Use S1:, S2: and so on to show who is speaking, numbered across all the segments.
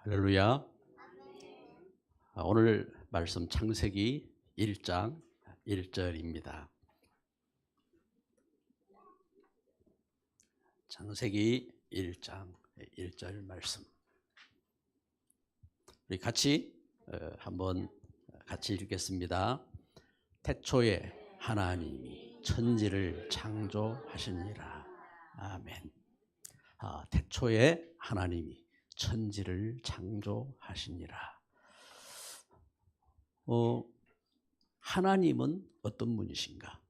S1: 할렐루야. 오늘 말씀 창세기 1장 1절입니다. 창세기 1장 1절 말씀. 우리 한번 같이 읽겠습니다. 태초에 하나님이 천지를 창조하시니라. 아멘. 태초에 하나님이 천지를 창조하시니라. 하나님은 어떤 분이신가?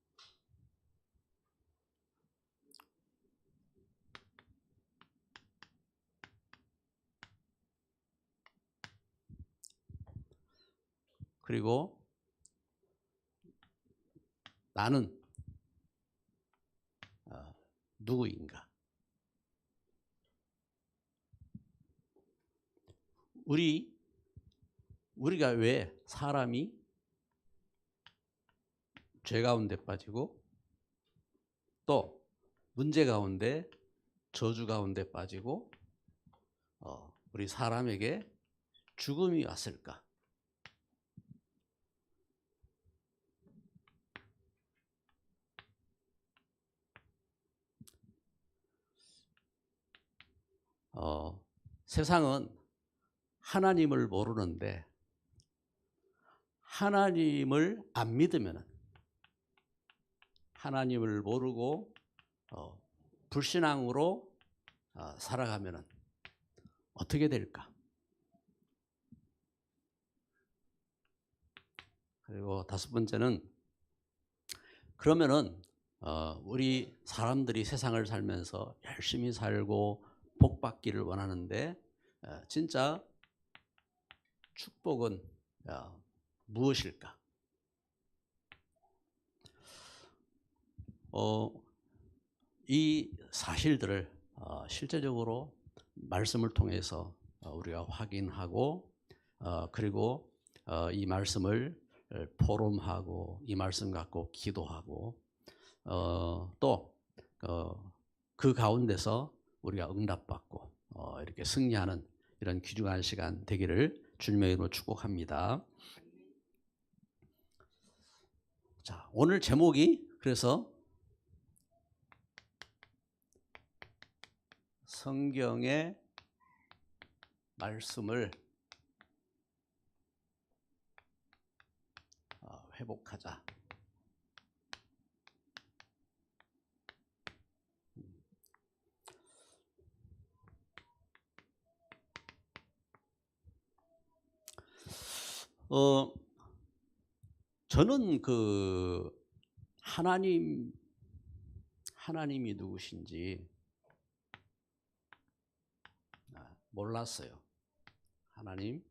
S1: 그리고 나는 누구인가? 우리가 왜 사람이 죄 가운데 빠지고 또 문제 가운데 저주 가운데 빠지고 우리 사람에게 죽음이 왔을까? 세상은 하나님을 모르는데 하나님을 안 믿으면, 하나님을 모르고 불신앙으로 살아가면 어떻게 될까? 그리고 다섯 번째는, 그러면은 우리 사람들이 세상을 살면서 열심히 살고 복 받기를 원하는데 진짜 축복은 무엇일까? 이 사실들을 실제적으로 말씀을 통해서 우리가 확인하고 그리고 이 말씀을 포럼하고 이 말씀 갖고 기도하고 또 그 가운데서 우리가 응답받고 이렇게 승리하는 이런 귀중한 시간 되기를 주님의 이름으로 축복합니다. 자, 오늘 제목이 그래서 성경의 말씀을 회복하자. 저는 하나님이 누구신지 몰랐어요. 하나님이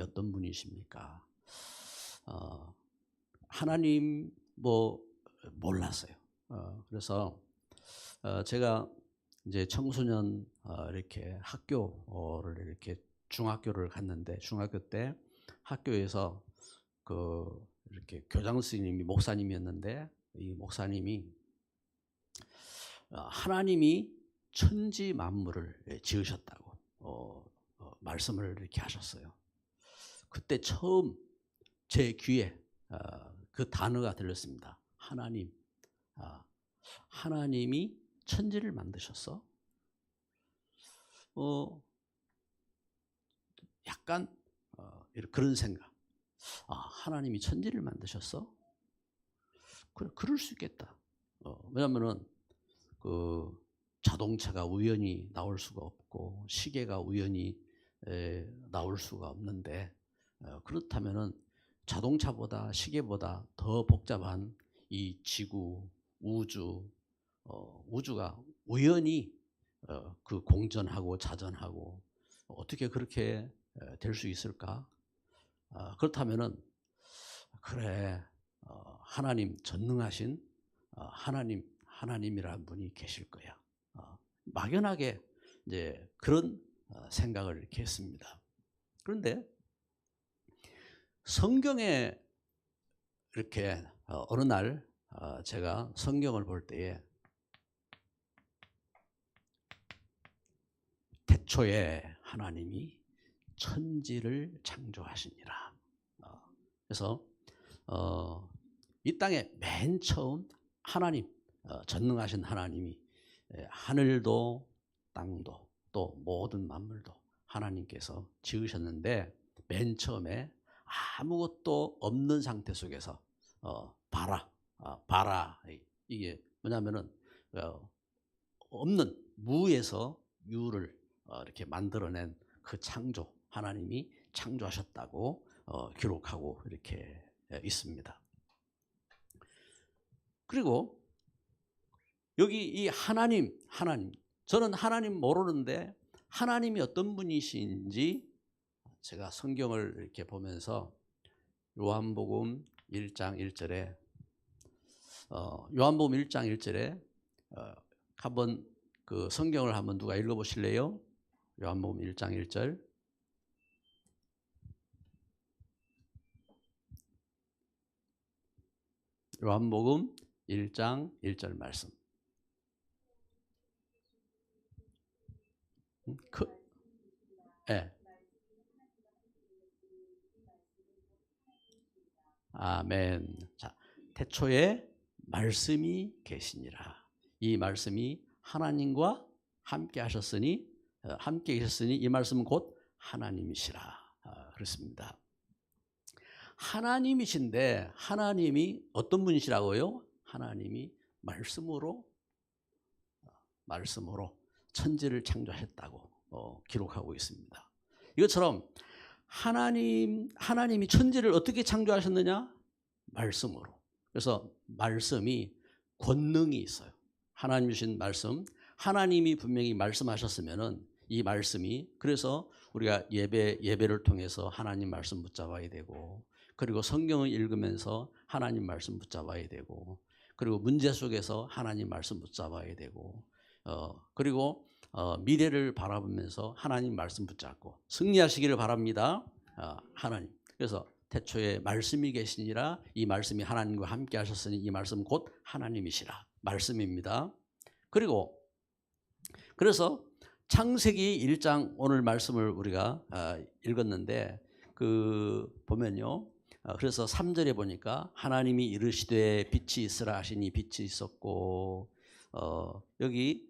S1: 어떤 분이십니까? 하나님 몰랐어요. 그래서 제가 이제 청소년 이렇게 학교를 이렇게 중학교를 갔는데, 중학교 때 학교에서 이렇게 교장 스님이 목사님이었는데, 이 목사님이 하나님이 천지 만물을 지으셨다고 말씀을 이렇게 하셨어요. 그때 처음 제 귀에 그 단어가 들렸습니다. 하나님이 천지를 만드셨어? 약간 그런 생각. 하나님이 천지를 만드셨어? 그럴 수 있겠다. 왜냐하면은 자동차가 우연히 나올 수가 없고 시계가 우연히 나올 수가 없는데, 그렇다면은 자동차보다 시계보다 더 복잡한 이 지구, 우주가 우연히 공전하고 자전하고 어떻게 그렇게 될 수 있을까? 그렇다면은 그래, 하나님, 전능하신 하나님이라는 분이 계실 거야. 막연하게 이제 그런 생각을 이렇게 했습니다. 그런데 성경에 이렇게 어느 날 제가 성경을 볼 때에 태초에 하나님이 천지를 창조하시니라. 그래서 이 땅에 맨 처음 하나님, 전능하신 하나님이 하늘도 땅도 또 모든 만물도 하나님께서 지으셨는데, 맨 처음에 아무것도 없는 상태 속에서 봐라. 이게 뭐냐면은 없는 무에서 유를 이렇게 만들어낸 그 창조, 하나님이 창조하셨다고 기록하고 이렇게 있습니다. 그리고 여기 이 하나님, 저는 하나님 모르는데 하나님이 어떤 분이신지 제가 성경을 이렇게 보면서 요한복음 1장 1절에 요한복음 1장 1절에 한번 그 성경을 한번 누가 읽어보실래요? 요한복음 1장 1절. 요한복음 1장 1절 말씀. 네. 아멘. 자, 태초에 말씀이 계시니라. 이 말씀이 하나님과 함께 하셨으니 함께 계셨으니 이 말씀은 곧 하나님이시라. 그렇습니다. 하나님이신데 하나님이 어떤 분이시라고요? 하나님이 말씀으로 천지를 창조하셨다고 기록하고 있습니다. 이것처럼 하나님이 천지를 어떻게 창조하셨느냐? 말씀으로. 그래서 말씀이 권능이 있어요. 하나님 주신 말씀, 하나님이 분명히 말씀하셨으면은 이 말씀이, 그래서 우리가 예배를 통해서 하나님 말씀 붙잡아야 되고, 그리고 성경을 읽으면서 하나님 말씀 붙잡아야 되고, 그리고 문제 속에서 하나님 말씀 붙잡아야 되고, 그리고 미래를 바라보면서 하나님 말씀 붙잡고 승리하시기를 바랍니다. 하나님. 그래서 태초에 말씀이 계시니라. 이 말씀이 하나님과 함께 하셨으니 이 말씀 곧 하나님이시라. 말씀입니다. 그리고 그래서 창세기 1장 오늘 말씀을 우리가 읽었는데 보면요. 그래서 3절에 보니까 하나님이 이르시되 빛이 있으라 하시니 빛이 있었고, 여기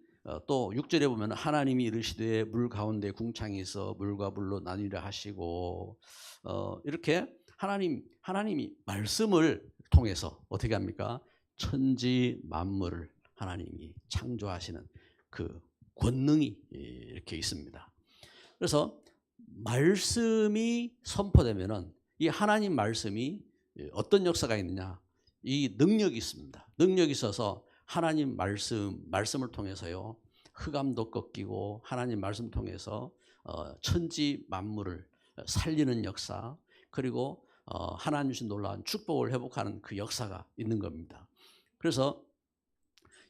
S1: 또 6절에 보면 하나님이 이르시되 물 가운데 궁창이 있어 물과 물로 나뉘라 하시고, 이렇게 하나님이 말씀을 통해서 어떻게 합니까? 천지 만물을 하나님이 창조하시는 그 권능이 이렇게 있습니다. 그래서 말씀이 선포되면은 이 하나님 말씀이 어떤 역사가 있느냐? 이 능력이 있습니다. 능력이 있어서 하나님 말씀을 통해서요, 흑암도 꺾이고 하나님 말씀 통해서 천지 만물을 살리는 역사, 그리고 하나님 주신 놀라운 축복을 회복하는 그 역사가 있는 겁니다. 그래서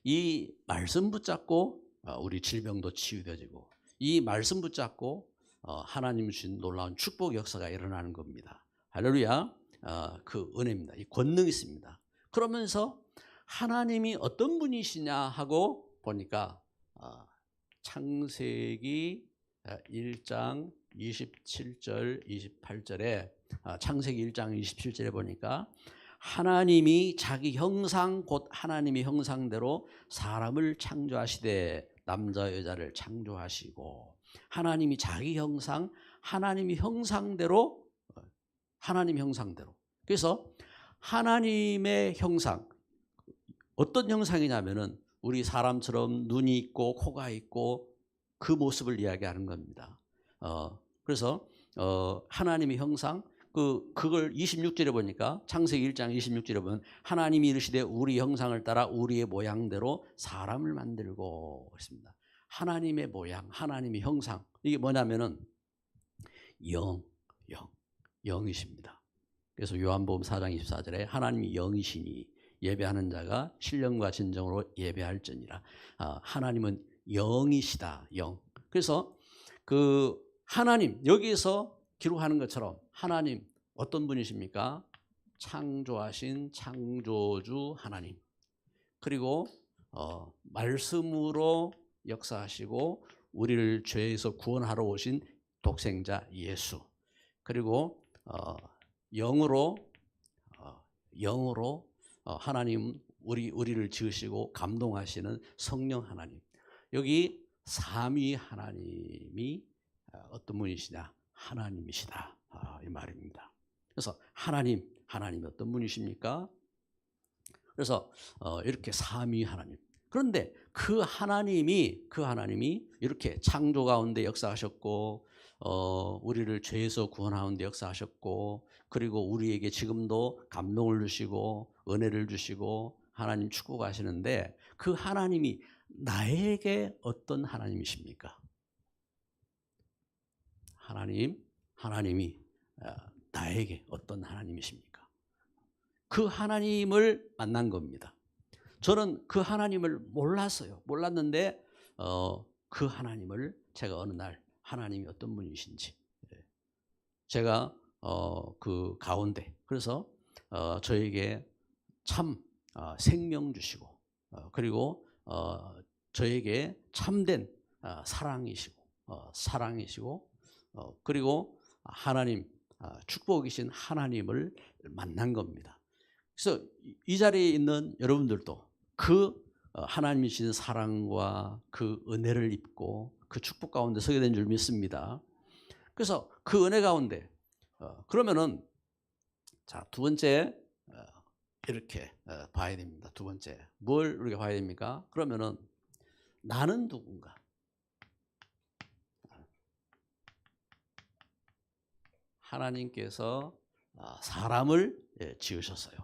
S1: 이 말씀 붙잡고 우리 질병도 치유되어지고, 이 말씀 붙잡고 하나님 주신 놀라운 축복 역사가 일어나는 겁니다. 할렐루야. 그 은혜입니다. 이 권능이 있습니다. 그러면서 하나님이 어떤 분이시냐 하고 보니까 창세기 1장 27절 28절에 창세기 1장 27절에 보니까 하나님이 자기 형상 곧 하나님의 형상대로 사람을 창조하시되 남자 여자를 창조하시고, 하나님이 자기 형상 하나님의 형상대로 그래서 하나님의 형상, 어떤 형상이냐면은 우리 사람처럼 눈이 있고 코가 있고 그 모습을 이야기하는 겁니다. 그래서 하나님의 형상, 그걸 26절에 보니까 창세기 1장 26절에 보면 하나님이 이르시되 우리 형상을 따라 우리의 모양대로 사람을 만들고 있습니다. 하나님의 모양, 하나님의 형상, 이게 뭐냐면은 영이십니다. 그래서 요한복음 4장 24절에 하나님이 영이시니 예배하는 자가 신령과 진정으로 예배할지니라. 하나님은 영이시다. 영. 그래서 그 하나님, 여기에서 기록하는 것처럼 하나님 어떤 분이십니까? 창조하신 창조주 하나님. 그리고 말씀으로 역사하시고 우리를 죄에서 구원하러 오신 독생자 예수, 그리고 영으로 하나님 우리를 지으시고 감동하시는 성령 하나님. 여기 삼위 하나님이 어떤 분이시냐? 하나님이시다, 이 말입니다. 그래서 하나님이 어떤 분이십니까? 그래서 이렇게 삼위 하나님. 그런데 그 하나님이 이렇게 창조 가운데 역사하셨고, 우리를 죄에서 구원하는데 역사하셨고, 그리고 우리에게 지금도 감동을 주시고 은혜를 주시고 하나님 축복하시는데, 그 하나님이 나에게 어떤 하나님이십니까? 하나님이 나에게 어떤 하나님이십니까? 그 하나님을 만난 겁니다. 저는 그 하나님을 몰랐어요. 몰랐는데 그 하나님을 제가 어느 날 하나님이 어떤 분이신지 제가 그 가운데, 그래서 저에게 참 생명 주시고, 그리고 저에게 참된 사랑이시고, 그리고 하나님, 축복이신 하나님을 만난 겁니다. 그래서 이 자리에 있는 여러분들도 그 하나님이신 사랑과 그 은혜를 입고 그 축복 가운데 서게 된 줄 믿습니다. 그래서 그 은혜 가운데 그러면은 자, 두 번째 이렇게 봐야 됩니다. 두 번째 뭘 우리가 봐야 됩니까? 그러면은 나는 누군가? 하나님께서 사람을 지으셨어요.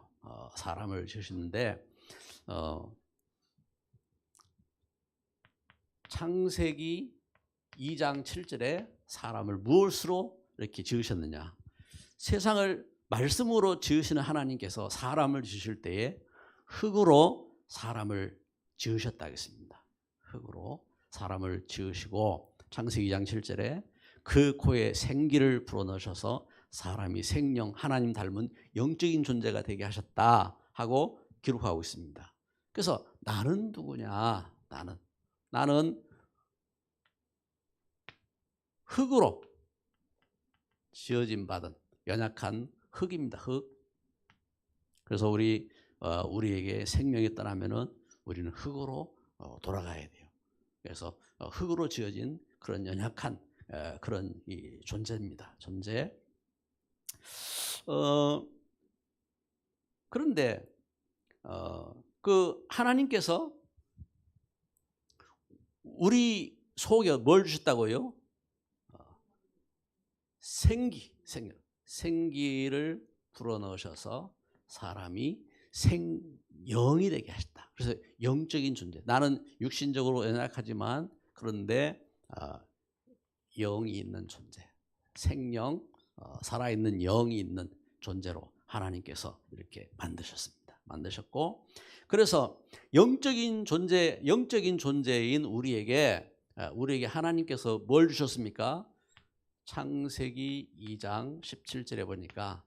S1: 사람을 지으셨는데 창세기 2장 7절에 사람을 무엇으로 이렇게 지으셨느냐? 세상을 말씀으로 지으시는 하나님께서 사람을 지으실 때에 흙으로 사람을 지으셨다 하겠습니다. 흙으로 사람을 지으시고 창세기 2장 7절에 그 코에 생기를 불어넣으셔서 사람이 생명, 하나님 닮은 영적인 존재가 되게 하셨다 하고 기록하고 있습니다. 그래서 나는 누구냐? 나는 흙으로 지어진 받은 연약한 흙입니다. 흙. 그래서 우리에게 생명이 떠나면은 우리는 흙으로 돌아가야 돼요. 그래서 흙으로 지어진 그런 연약한 그런 이 존재입니다. 존재. 그런데 그 하나님께서 우리 속에 뭘 주셨다고요? 생기를 불어넣으셔서 사람이 생영이 되게 하셨다. 그래서 영적인 존재. 나는 육신적으로 연약하지만 그런데 영이 있는 존재, 생명, 살아있는 영이 있는 존재로 하나님께서 이렇게 만드셨고, 그래서 영적인 존재인 우리에게 하나님께서 뭘 주셨습니까? 창세기 2장 17절에 보니까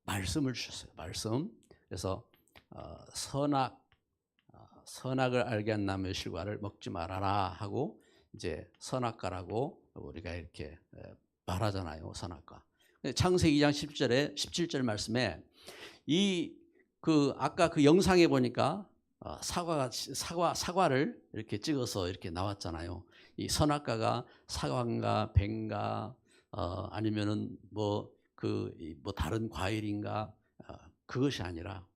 S1: 말씀을 주셨어요. 말씀. 그래서 선악을 알게 한 나무의 실과를 먹지 말아라 하고 이제 선악과라고 우리가 이렇게 말하잖아요. 선악과. 창세기 2장 17절 말씀에 아까 그 영상에 보니까 사과를 이렇게 찍어서 이렇게 나왔잖아요. 이 선악과가 사과인가 뱀인가 아니면은 뭐 다른 과일인가, 그것이 아니라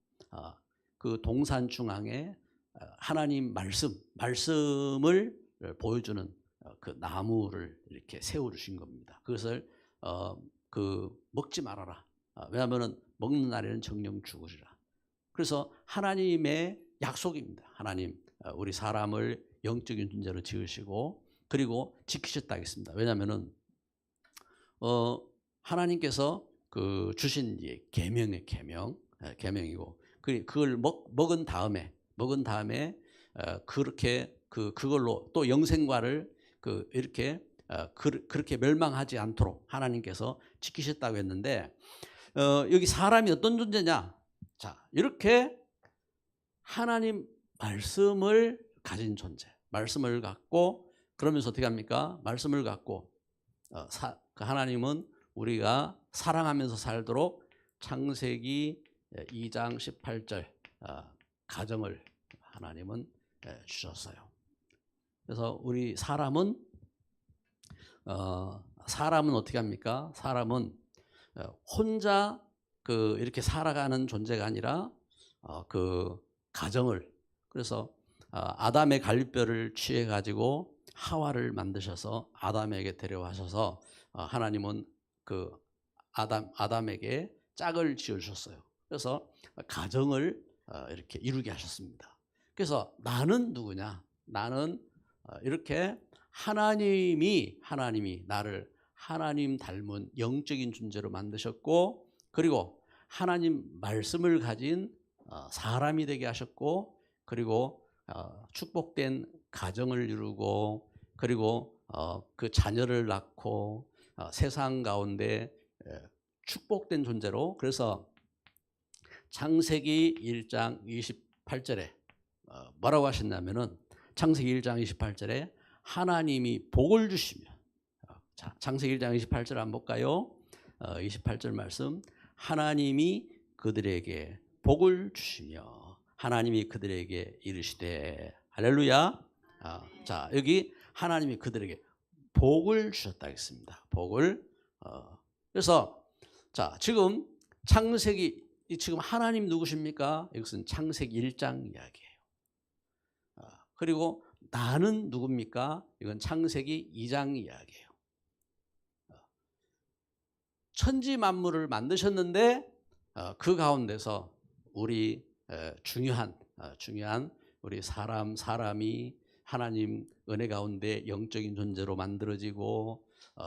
S1: 그 동산 중앙에 하나님 말씀을 보여주는 그 나무를 이렇게 세워 주신 겁니다. 그것을 먹지 말아라. 왜냐하면은 먹는 날에는 정령 죽으리라. 그래서 하나님의 약속입니다. 하나님 우리 사람을 영적인 존재로 지으시고 그리고 지키셨다 하겠습니다. 왜냐하면은 하나님께서 그 주신 계명이고 그걸 먹은 다음에 그렇게 그걸로 또 영생과를 이렇게 그렇게 멸망하지 않도록 하나님께서 지키셨다고 했는데 여기 사람이 어떤 존재냐? 자, 이렇게 하나님 말씀을 가진 존재. 말씀을 갖고 그러면서 어떻게 합니까? 말씀을 갖고 그 하나님은 우리가 사랑하면서 살도록 창세기 2장 18절 가정을 하나님은 주셨어요. 그래서 우리 사람은 어떻게 합니까? 사람은 혼자 이렇게 살아가는 존재가 아니라 그 가정을, 그래서 아담의 갈빗뼈를 취해 가지고 하와를 만드셔서 아담에게 데려와셔서 하나님은 그 아담에게 짝을 지어주셨어요. 그래서 가정을 이렇게 이루게 하셨습니다. 그래서 나는 누구냐? 나는 이렇게 하나님이 나를 하나님 닮은 영적인 존재로 만드셨고, 그리고 하나님 말씀을 가진 사람이 되게 하셨고, 그리고 축복된 가정을 이루고, 그리고 그 자녀를 낳고 세상 가운데 축복된 존재로, 그래서 창세기 1장 28절에 뭐라고 하셨냐면은, 창세기 1장 28절에 하나님이 복을 주시며, 자, 창세기 1장 28절 한번 볼까요? 28절 말씀, 하나님이 그들에게 복을 주시며 하나님이 그들에게 이르시되, 할렐루야. 자, 여기 하나님이 그들에게 복을 주셨다 했습니다. 복을. 그래서 자, 지금 창세기, 지금 하나님 누구십니까? 이것은 창세기 1장 이야기예요. 그리고 나는 누굽니까? 이건 창세기 2장 이야기예요. 천지 만물을 만드셨는데 그 가운데서 우리 중요한 우리 사람이 하나님 은혜 가운데 영적인 존재로 만들어지고,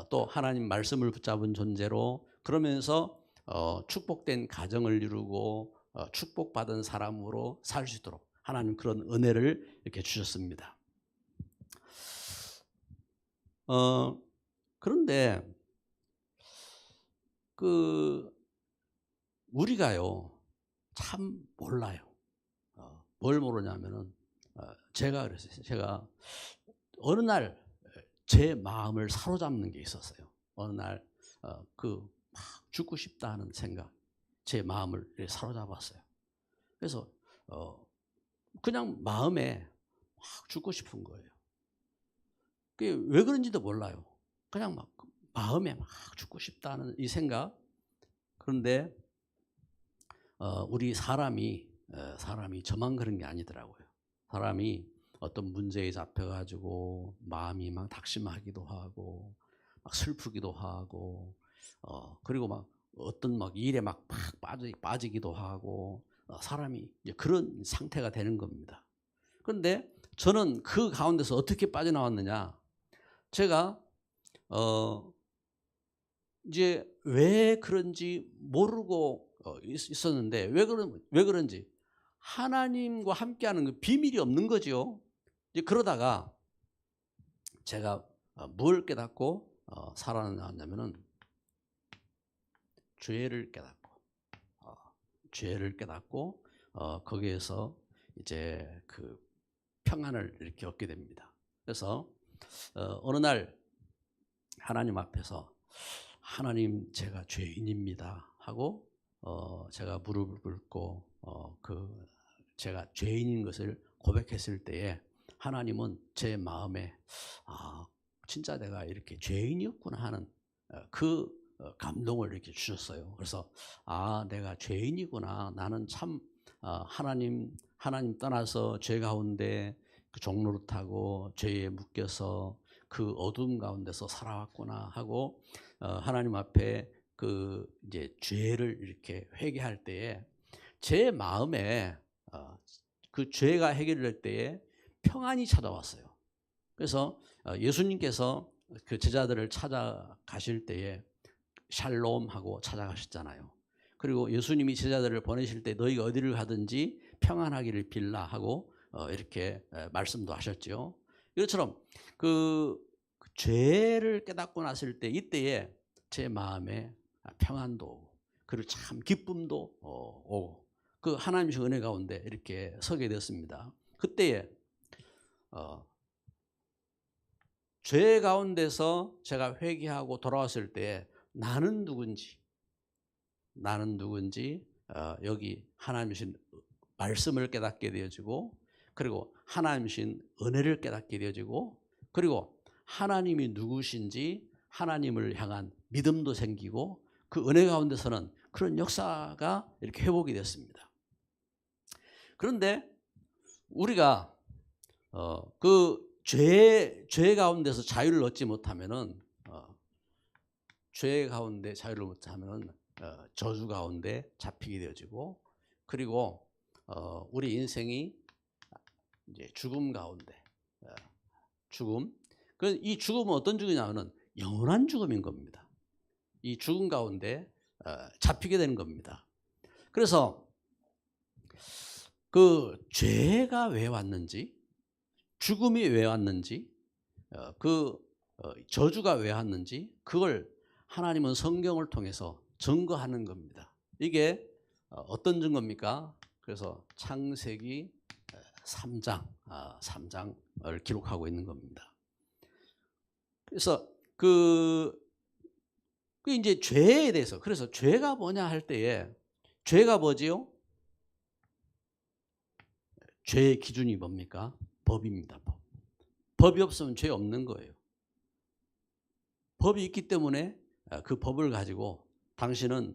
S1: 또 하나님 말씀을 붙잡은 존재로, 그러면서 축복된 가정을 이루고 축복받은 사람으로 살 수 있도록 하나님 그런 은혜를 이렇게 주셨습니다. 그런데 우리가요 참 몰라요. 뭘 모르냐면은 제가 그랬어요. 제가 어느 날 제 마음을 사로잡는 게 있었어요. 어느 날 막 죽고 싶다 하는 생각, 제 마음을 사로잡았어요. 그래서 그냥 마음에 막 죽고 싶은 거예요. 그게 왜 그런지도 몰라요. 그냥 막 마음에 막 죽고 싶다는 이 생각. 그런데 우리 사람이 저만 그런 게 아니더라고요. 사람이 어떤 문제에 잡혀가지고 마음이 막 낙심하기도 하고, 막 슬프기도 하고, 그리고 막 어떤 막 일에 막 빠지기도 하고, 사람이 이제 그런 상태가 되는 겁니다. 그런데 저는 그 가운데서 어떻게 빠져나왔느냐? 제가 이제 왜 그런지 모르고 있었는데, 왜 그런지 하나님과 함께하는 그 비밀이 없는 거죠. 이제 그러다가 제가 뭘 깨닫고 살아나왔냐면은 죄를 깨닫고 거기에서 이제 그 평안을 이렇게 얻게 됩니다. 그래서 어느 날 하나님 앞에서, 하나님 제가 죄인입니다 하고 제가 무릎을 꿇고 제가 죄인인 것을 고백했을 때에 하나님은 제 마음에 진짜 내가 이렇게 죄인이었구나 하는 그 감동을 이렇게 주셨어요. 그래서 내가 죄인이구나. 나는 참 하나님 떠나서 죄 가운데 그 종노릇하고 죄에 묶여서 그 어둠 가운데서 살아왔구나 하고 하나님 앞에 이제 죄를 이렇게 회개할 때에 제 마음에 그 죄가 해결될 때에 평안이 찾아왔어요. 그래서 예수님께서 그 제자들을 찾아가실 때에 샬롬하고 찾아가셨잖아요. 그리고 예수님이 제자들을 보내실 때 너희가 어디를 가든지 평안하기를 빌라 하고 이렇게 말씀도 하셨죠. 이것처럼 그 죄를 깨닫고 났을 때, 이때에 제 마음에 평안도 오고, 그리고 참 기쁨도 오고, 그 하나님의 은혜 가운데 이렇게 서게 되었습니다. 그때에 죄 가운데서 제가 회개하고 돌아왔을 때 나는 누군지 여기 하나님이신 말씀을 깨닫게 되어지고, 그리고 하나님이신 은혜를 깨닫게 되어지고, 그리고 하나님이 누구신지 하나님을 향한 믿음도 생기고, 그 은혜 가운데서는 그런 역사가 이렇게 회복이 됐습니다. 그런데 우리가 그 죄 가운데서 자유를 얻지 못하면은 죄 가운데 자유를 못하면은 저주 가운데 잡히게 되어지고, 그리고 우리 인생이 이제 죽음 가운데 죽음. 이 죽음은 어떤 죽음이냐면은 영원한 죽음인 겁니다. 이 죽음 가운데 잡히게 되는 겁니다. 그래서 그 죄가 왜 왔는지, 죽음이 왜 왔는지, 저주가 왜 왔는지, 그걸 하나님은 성경을 통해서 증거하는 겁니다. 이게 어떤 증거입니까? 그래서 창세기 3장을 기록하고 있는 겁니다. 그래서 이제 죄에 대해서, 그래서 죄가 뭐냐 할 때에, 죄가 뭐지요? 죄의 기준이 뭡니까? 법입니다. 법이 없으면 죄 없는 거예요. 법이 있기 때문에 그 법을 가지고 당신은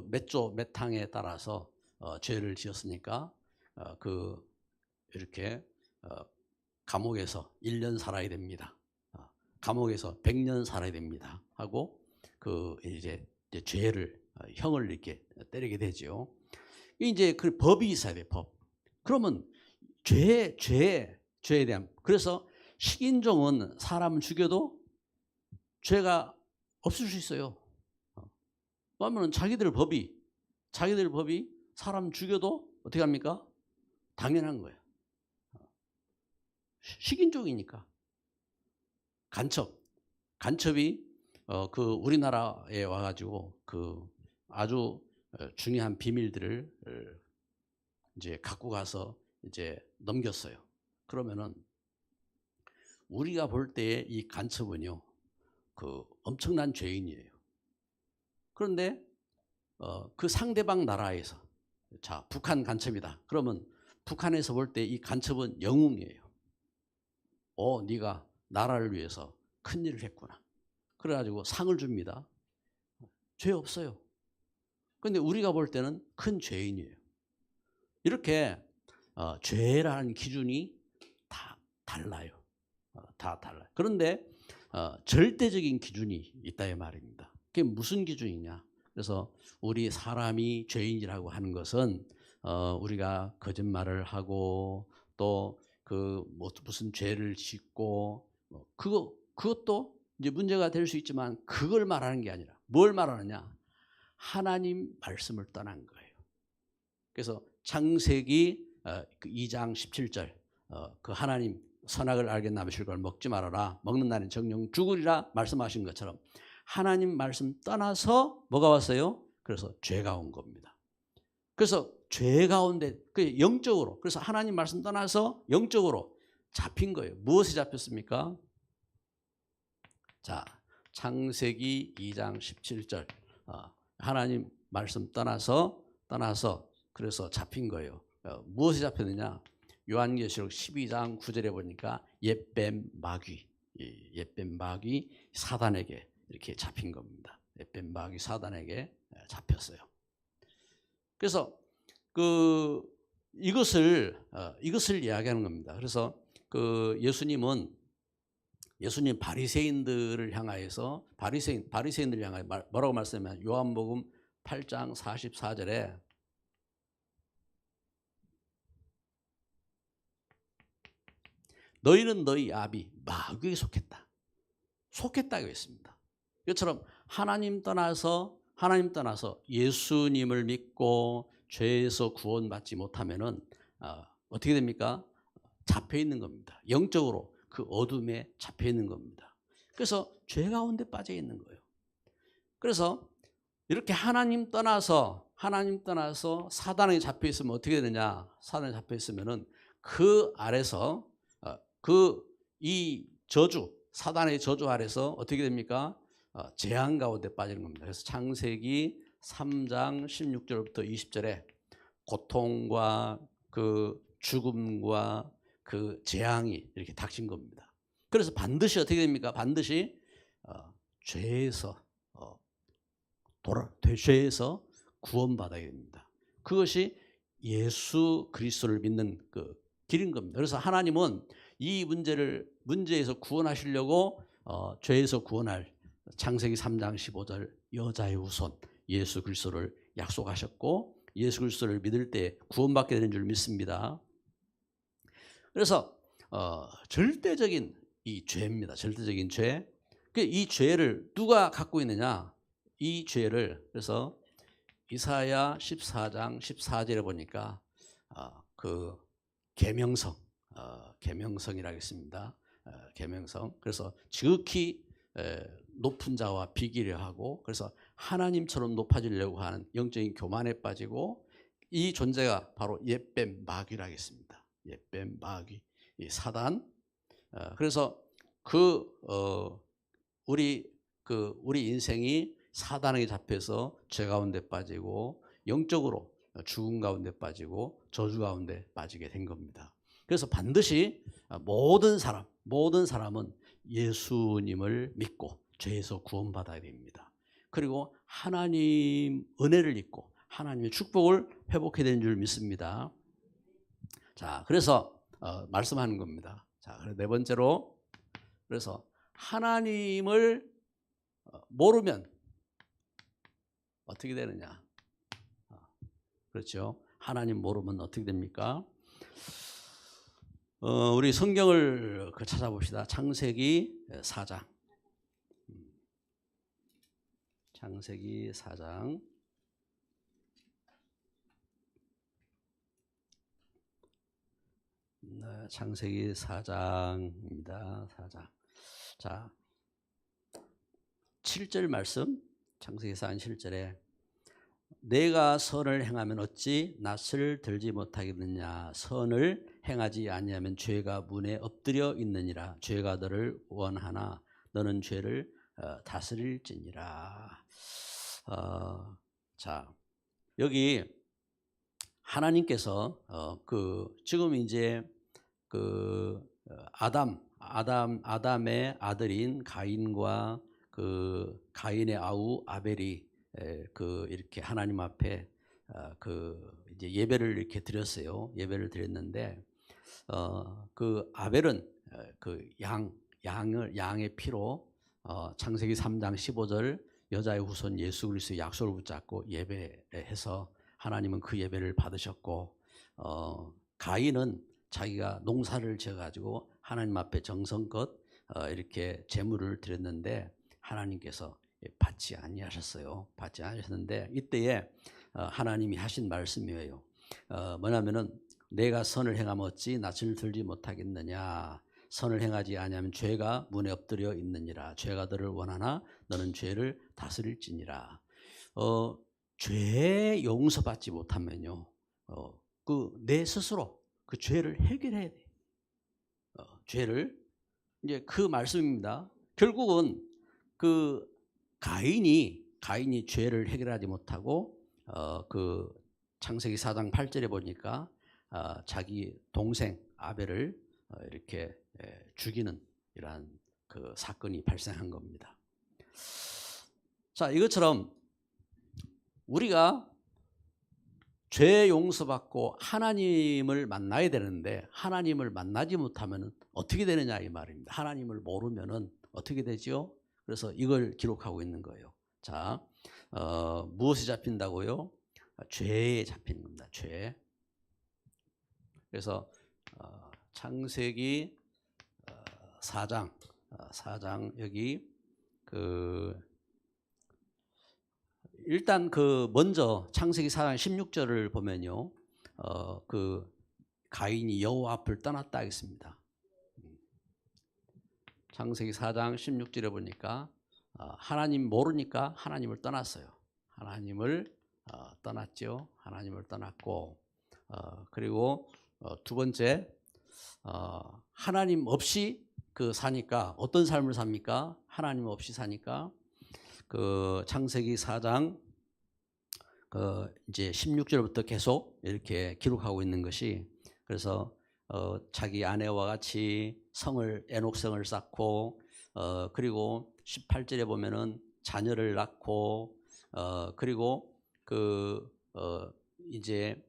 S1: 몇 조 몇 항에 따라서 죄를 지었으니까 이렇게 감옥에서 1년 살아야 됩니다. 감옥에서 100년 살아야 됩니다. 하고 이제 죄를 형을 이렇게 때리게 되죠. 이제 그 법이 있어야 돼, 법. 그러면 죄에 대한, 그래서 식인종은 사람을 죽여도 죄가 없을 수 있어요. 왜냐하면 자기들 법이 사람 죽여도 어떻게 합니까? 당연한 거예요. 식인종이니까. 간첩이 우리나라에 와가지고 아주 중요한 비밀들을 이제 갖고 가서 이제 넘겼어요. 그러면은 우리가 볼 때 이 간첩은요, 엄청난 죄인이에요. 그런데 그 상대방 나라에서, 자, 북한 간첩이다. 그러면 북한에서 볼 때 이 간첩은 영웅이에요. 네가 나라를 위해서 큰 일을 했구나. 그래가지고 상을 줍니다. 죄 없어요. 그런데 우리가 볼 때는 큰 죄인이에요. 이렇게 죄라는 기준이 다 달라요. 다 달라요. 그런데 절대적인 기준이 있다 이 말입니다. 그게 무슨 기준이냐? 그래서 우리 사람이 죄인이라고 하는 것은 우리가 거짓말을 하고 또 무슨 죄를 짓고 그것도 이제 문제가 될 수 있지만, 그걸 말하는 게 아니라 뭘 말하느냐? 하나님 말씀을 떠난 거예요. 그래서 창세기 2장 17절 그 하나님 선악을 알겠나 하며 실과를 먹지 말아라. 먹는 날엔 정령 죽으리라 말씀하신 것처럼 하나님 말씀 떠나서 뭐가 왔어요? 그래서 죄가 온 겁니다. 그래서 죄 가운데 영적으로, 그래서 하나님 말씀 떠나서 영적으로 잡힌 거예요. 무엇에 잡혔습니까? 자, 창세기 2장 17절 하나님 말씀 떠나서 그래서 잡힌 거예요. 무엇에 잡혔느냐? 요한계시록 12장 9절에 보니까 옛뱀 마귀 사단에게 이렇게 잡힌 겁니다. 옛뱀 마귀 사단에게 잡혔어요. 그래서 이것을 이야기하는 겁니다. 그래서 예수님 바리새인들을 향하여서 바리새인들을 향하여 뭐라고 말씀하면, 요한복음 8장 44절에 너희는 너희 아비 마귀에 속했다고 했습니다. 이것처럼 하나님 떠나서 예수님을 믿고 죄에서 구원받지 못하면은 어떻게 됩니까? 잡혀 있는 겁니다. 영적으로 그 어둠에 잡혀 있는 겁니다. 그래서 죄 가운데 빠져 있는 거예요. 그래서 이렇게 하나님 떠나서 사단에 잡혀 있으면 어떻게 되느냐? 사단에 잡혀 있으면은 그 아래서 이 저주, 사단의 저주 아래서 어떻게 됩니까? 재앙 가운데 빠지는 겁니다. 그래서 창세기 3장 16절부터 20절에 고통과 그 죽음과 그 재앙이 이렇게 닥친 겁니다. 그래서 반드시 어떻게 됩니까? 반드시 죄에서 죄에서 구원받아야 됩니다. 그것이 예수 그리스도를 믿는 그 길인 겁니다. 그래서 하나님은 이 문제에서 구원하시려고 죄에서 구원할 창세기 3장 15절 여자의 후손 예수 그리스도를 약속하셨고 예수 그리스도를 믿을 때 구원받게 되는 줄 믿습니다. 그래서 절대적인 이 죄입니다. 절대적인 죄. 이 죄를 누가 갖고 있느냐? 이 죄를 그래서 이사야 14장 14절에 보니까 그 계명성, 계명성이라고 했습니다. 계명성. 그래서 지극히 높은 자와 비기려 하고 그래서 하나님처럼 높아지려고 하는 영적인 교만에 빠지고 이 존재가 바로 옛뱀 마귀라고 했습니다. 옛뱀 마귀, 이 사단. 그래서 우리 인생이 사단에게 잡혀서 죄 가운데 빠지고 영적으로 죽음 가운데 빠지고 저주 가운데 빠지게 된 겁니다. 그래서 반드시 모든 사람은 예수님을 믿고 죄에서 구원받아야 됩니다. 그리고 하나님 은혜를 입고 하나님의 축복을 회복해야 되는 줄 믿습니다. 자, 그래서 말씀하는 겁니다. 자, 네 번째로 그래서 하나님을 모르면 어떻게 되느냐? 그렇죠. 하나님 모르면 어떻게 됩니까? 우리 성경을 찾아봅시다. 창세기 4장. 창세기 4장. 창세기 4장입니다. 4장. 자, 7절 말씀. 창세기 4장 7절에 내가 선을 행하면 어찌 낯을 들지 못하겠느냐. 선을 행하지 아니하면 죄가 문에 엎드려 있느니라. 죄가 너를 원하나 너는 죄를 다스릴지니라. 자, 여기 하나님께서 지금 이제 아담의 아들인 가인과 가인의 아우 아벨이 이렇게 하나님 앞에 이제 예배를 이렇게 드렸어요. 예배를 드렸는데 아벨은 양의 피로 창세기 3장 15절 여자의 후손 예수 그리스도의 약속을 붙잡고 예배해서 하나님은 그 예배를 받으셨고 가인은 자기가 농사를 지어가지고 하나님 앞에 정성껏 이렇게 제물을 드렸는데 하나님께서 받지 아니하셨어요. 받지 않으셨는데 이때에 하나님이 하신 말씀이에요. 뭐냐면은 내가 선을 행하면 어찌 낯을 들지 못하겠느냐. 선을 행하지 아니하면 죄가 문에 엎드려 있느니라. 죄가 너를 원하나 너는 죄를 다스릴지니라. 죄 용서받지 못하면요, 내 스스로 그 죄를 해결해야 돼. 죄를 이제 그 말씀입니다. 결국은 가인이 죄를 해결하지 못하고 창세기 4장 8절에 보니까 자기 동생 아벨을 이렇게 죽이는 이러한 그 사건이 발생한 겁니다. 자, 이것처럼 우리가 죄 용서받고 하나님을 만나야 되는데 하나님을 만나지 못하면 어떻게 되느냐 이 말입니다. 하나님을 모르면 어떻게 되죠? 그래서 이걸 기록하고 있는 거예요. 자, 무엇이 잡힌다고요? 죄에 잡히는 겁니다. 죄. 그래서 창세기 4장 여기 일단 먼저 창세기 4장 16절을 보면요, 가인이 여호와 앞을 떠났다 하겠습니다. 창세기 4장 16절에 보니까 하나님 모르니까 하나님을 떠났어요. 하나님을 떠났죠. 하나님을 떠났고 그리고 두 번째 하나님 없이 그 사니까 어떤 삶을 삽니까? 하나님 없이 사니까 그 창세기 4장 그 이제 16절부터 계속 이렇게 기록하고 있는 것이 그래서 자기 아내와 같이 에녹성을 쌓고 그리고 18절에 보면은 자녀를 낳고 그리고 이제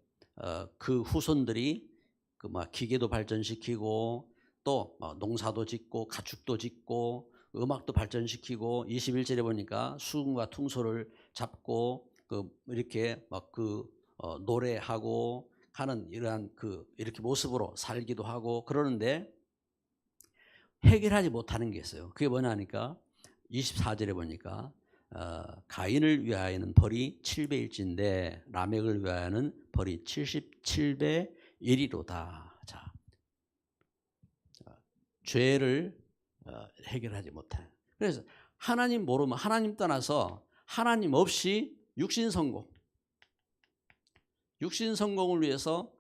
S1: 그 후손들이 그 막 기계도 발전시키고 또 농사도 짓고 가축도 짓고 음악도 발전시키고 21절에 보니까 수금과 퉁소를 잡고 이렇게 막 노래하고 하는 이러한 이렇게 모습으로 살기도 하고 그러는데 해결하지 못하는 게 있어요. 그게 뭐냐 하니까 24절에 보니까 가인을 위하여는 벌이 7배일진데 라멕을 위하여는 벌이 77배 1이로다. 자, 죄를 해결하지 못해. 그래서 하나님 모르면 하나님 떠나서 하나님 없이 육신성공을 위해서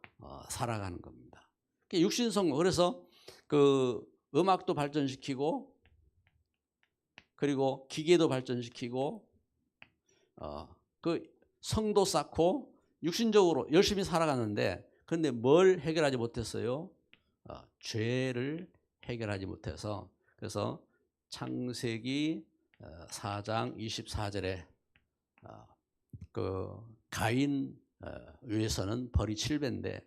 S1: 살아가는 겁니다. 육신성공. 그래서 그 음악도 발전시키고 그리고 기계도 발전시키고 그 성도 쌓고 육신적으로 열심히 살아가는데 그런데 뭘 해결하지 못했어요? 죄를 해결하지 못해서 그래서 창세기 4장 24절에 그 가인 위해서는 벌이 7배인데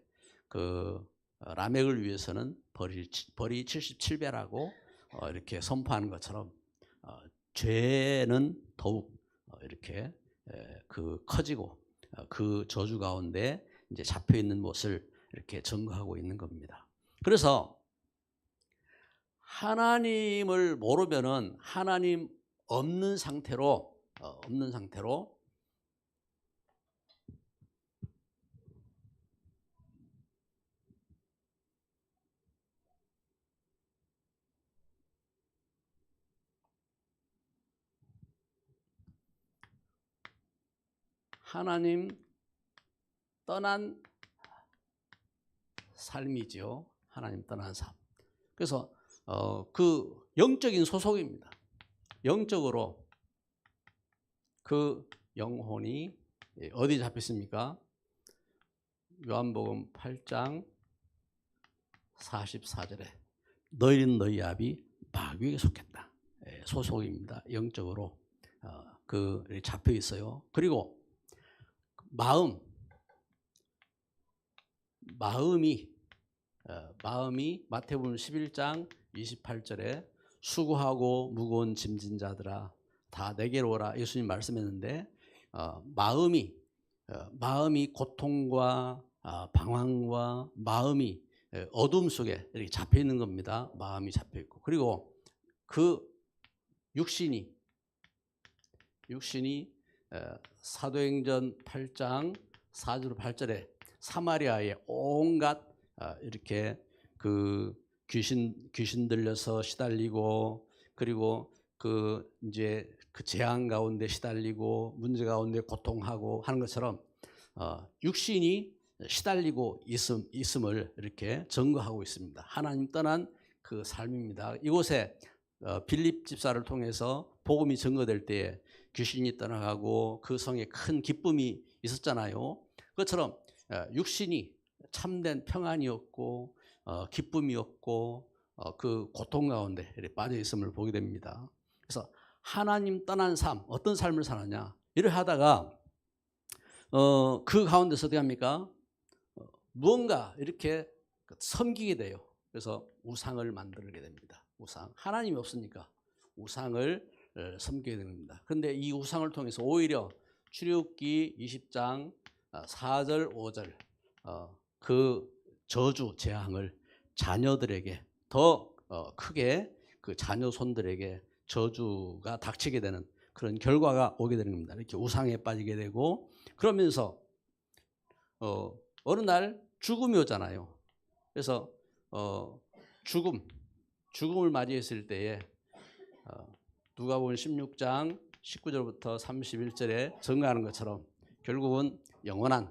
S1: 그 라멕을 위해서는 벌이 77배라고 이렇게 선포하는 것처럼 죄는 더욱 이렇게 커지고 그 저주 가운데 이제 잡혀 있는 것을 이렇게 증거하고 있는 겁니다. 그래서 하나님을 모르면은 하나님 없는 상태로 하나님 떠난 삶이죠. 하나님 떠난 삶. 그래서 그 영적인 소속입니다. 영적으로 그 영혼이 어디 잡혔습니까? 요한복음 8장 44절에 너희는 너희 아비 마귀에게 속했다. 소속입니다. 영적으로 잡혀 있어요. 그리고 마음이 마태복음 11장 28절에 수고하고 무거운 짐진 자들아 다 내게로 오라 예수님 말씀했는데 마음이 고통과 방황과 마음이 어둠 속에 이렇게 잡혀 있는 겁니다. 마음이 잡혀 있고 그리고 그 육신이 사도행전 8장 4절 8절에 사마리아에 온갖 이렇게 그 귀신 들려서 시달리고 그리고 이제 그 재앙 가운데 시달리고 문제 가운데 고통하고 하는 것처럼 육신이 시달리고 있음을 이렇게 증거하고 있습니다. 하나님 떠난 그 삶입니다. 이곳에 빌립 집사를 통해서 복음이 증거될 때에 귀신이 떠나가고 그 성에 큰 기쁨이 있었잖아요. 그것처럼 육신이 참된 평안이었고 기쁨이었고 그 고통 가운데 빠져 있음을 보게 됩니다. 그래서 하나님 떠난 삶, 어떤 삶을 사느냐 이래 하다가 그 가운데서 어떻게 합니까? 무언가 이렇게 섬기게 돼요. 그래서 우상을 만들게 됩니다. 우상. 하나님이 없으니까 우상을 섬기게 됩니다. 그런데 이 우상을 통해서 오히려 출애굽기 20장 4절 5절 그 저주 재앙을 자녀들에게 더 크게 그 자녀 손들에게 저주가 닥치게 되는 그런 결과가 오게 되는 겁니다. 이렇게 우상에 빠지게 되고 그러면서 어느 날 죽음이 오잖아요. 그래서 죽음을 맞이했을 때에 누가복음 16장 19절부터 31절에 증거하는 것처럼 결국은 영원한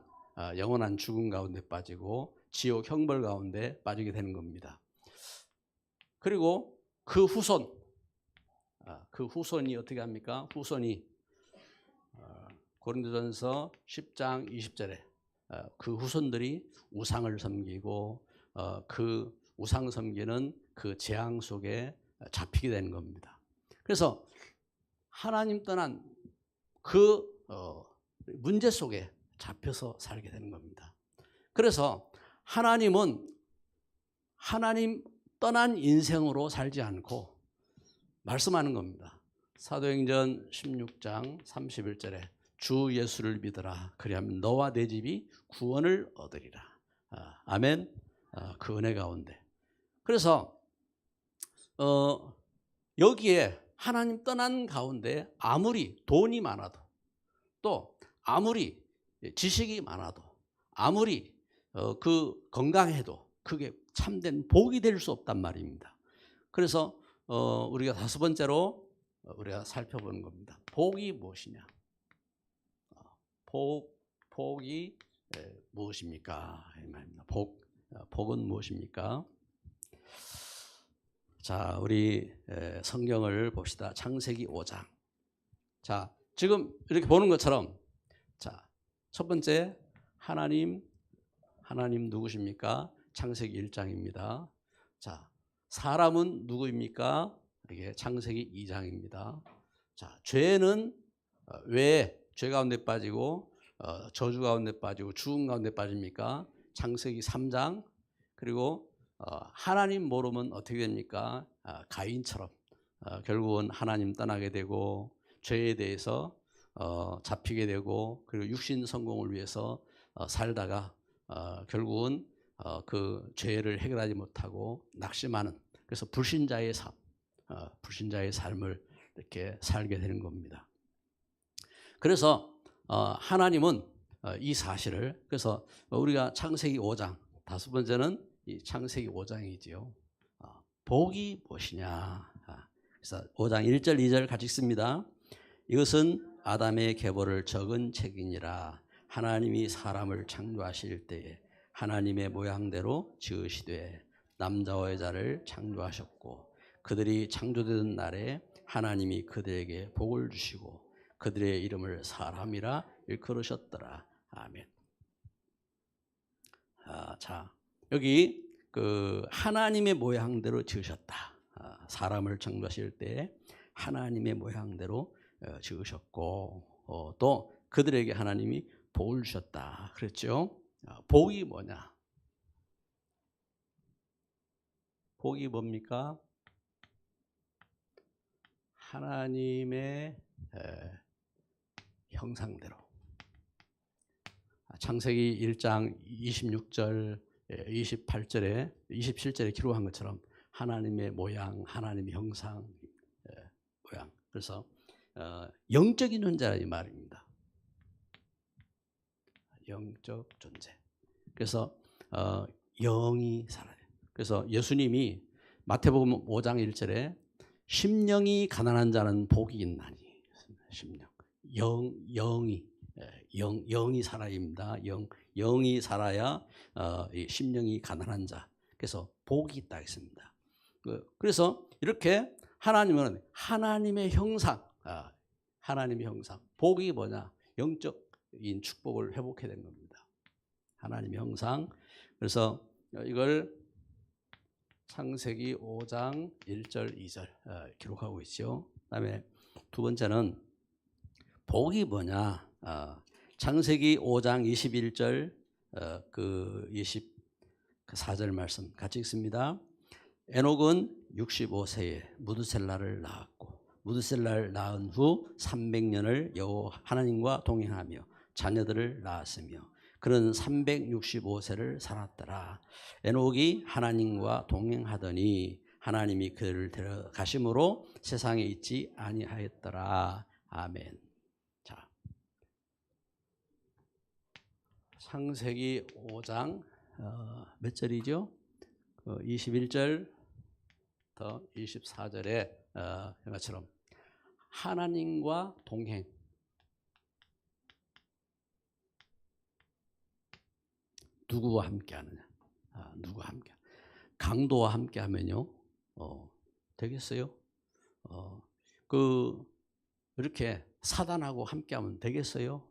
S1: 죽음 가운데 빠지고 지옥 형벌 가운데 빠지게 되는 겁니다. 그리고 그 후손, 그 후손이 어떻게 합니까? 후손이 고린도전서 10장 20절에 그 후손들이 우상을 섬기고 그 우상 섬기는 그 재앙 속에 잡히게 되는 겁니다. 그래서 하나님 떠난 그 문제 속에 잡혀서 살게 되는 겁니다. 그래서 하나님은 하나님 떠난 인생으로 살지 않고 말씀하는 겁니다. 사도행전 16장 31절에 주 예수를 믿으라. 그리하면 너와 내 집이 구원을 얻으리라. 아멘. 그 은혜 가운데. 그래서 여기에 하나님 떠난 가운데 아무리 돈이 많아도 또 아무리 지식이 많아도 아무리 그 건강해도 그게 참된 복이 될 수 없단 말입니다. 그래서 우리가 다섯 번째로 우리가 살펴보는 겁니다. 복이 무엇이냐? 복이 무엇입니까? 이 말입니다. 복은 무엇입니까? 자, 우리 성경을 봅시다. 창세기 5장. 자, 지금 이렇게 보는 것처럼, 자, 첫 번째 하나님 누구십니까? 창세기 1장입니다. 자, 사람은 누구입니까? 이게 창세기 2장입니다. 자, 죄는 왜 죄 가운데 빠지고 저주 가운데 빠지고 죽음 가운데 빠집니까? 창세기 3장. 그리고 하나님 모르면 어떻게 됩니까? 가인처럼 결국은 하나님 떠나게 되고 죄에 대해서 잡히게 되고 그리고 육신 성공을 위해서 살다가 결국은 그 죄를 해결하지 못하고 낙심하는, 그래서 불신자의 삶을 이렇게 살게 되는 겁니다. 그래서 하나님은 이 사실을, 그래서 우리가 창세기 5장, 다섯 번째는 이 창세기 5장이지요. 복이 무엇이냐. 그래서 5장 1절 2절 같이 읽습니다. 이것은 아담의 계보를 적은 책이니라. 하나님이 사람을 창조하실 때에 하나님의 모양대로 지으시되 남자와 여자를 창조하셨고 그들이 창조되던 날에 하나님이 그들에게 복을 주시고 그들의 이름을 사람이라 일컬으셨더라. 아멘. 자, 여기 그 하나님의 모양대로 지으셨다. 사람을 창조하실 때 하나님의 모양대로 지으셨고 또 그들에게 하나님이 복을 주셨다. 그랬죠? 복이 뭐냐? 복이 뭡니까? 하나님의 형상대로. 창세기 1장 26절 28절에 27절에 기록한 것처럼 하나님의 모양, 하나님의 형상, 모양. 그래서 영적인 존재라 이 말입니다. 영적 존재. 그래서 영이 살아요. 그래서 예수님이 마태복음 5장 1절에 심령이 가난한 자는 복이 있나니, 심령, 영이 살아입니다. 영이 살아야 이 심령이 가난한 자. 그래서 복이 있다 했습니다. 그래서 이렇게 하나님은 하나님의 형상, 하나님의 형상. 복이 뭐냐? 영적인 축복을 회복해야 되는 겁니다. 하나님의 형상. 그래서 이걸 창세기 5장 1절 2절 기록하고 있죠. 그다음에 두 번째는 복이 뭐냐? 창세기 5장 21절 그 24절 말씀 같이 읽습니다. 에녹은 65세에 무드셀라를 낳았고 무드셀라를 낳은 후 300년을 여호와 하나님과 동행하며 자녀들을 낳았으며 그는 365세를 살았더라. 에녹이 하나님과 동행하더니 하나님이 그를 데려가심으로 세상에 있지 아니하였더라. 아멘. 자, 창세기 5장 몇 절이죠? 21절 더 24절에 이것처럼 하나님과 동행. 누구와 함께 하느냐? 누구와 함께? 강도와 함께 하면요, 되겠어요? 이렇게 사단하고 함께하면 되겠어요?